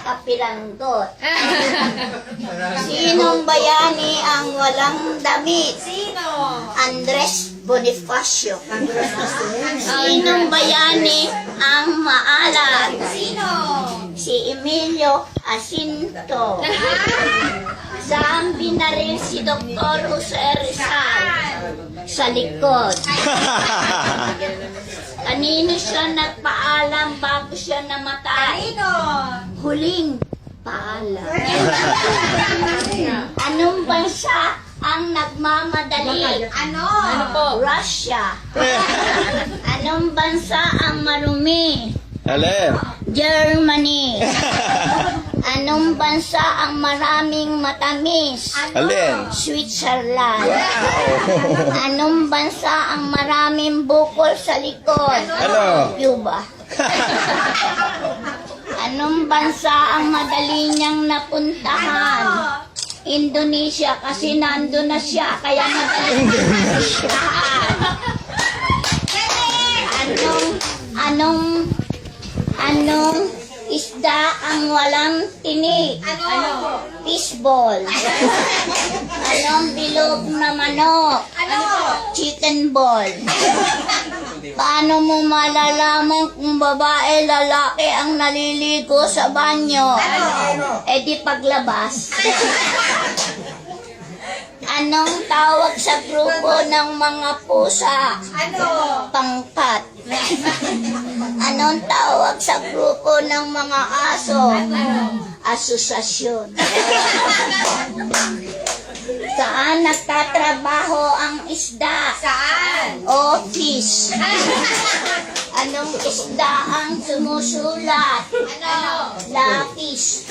kapiranggot. Sinong bayani ang walang damit? Sino? Andres Bonifacio. Sinong bayani ang maalat? Sino? Si Emilio Jacinto. Saan binaril si Dr. Jose Rizal? Sa likod. Kanino siya nagpaalam bago siya namatay? Sino? Huling paalam. Anong bansa ang nagmamadali? Ano? Ano po? Russia. Anong bansa ang marumi? Alin? Germany. Anong bansa ang maraming matamis? Alin? Switzerland. Anong bansa ang maraming bukol sa likod? Ano? Cuba. Anong bansa ang madali niyang napuntahan? Indonesia, kasi nandun na siya, kaya madali puntahan. Anong isda ang walang tinik? Ano? Fishball. Anong bilog na manok? Ano? Chicken ball. Paano mo malalaman kung babae, lalaki ang naliligo sa banyo? Eh di paglabas. Anong tawag sa grupo ng mga pusa? Ano? Pangkat. Anong tawag sa grupo ng mga aso? Asosasyon. Saan nagtatrabaho ang isda? Saan? Office. Anong isda ang sumusulat? Ano? Lapis.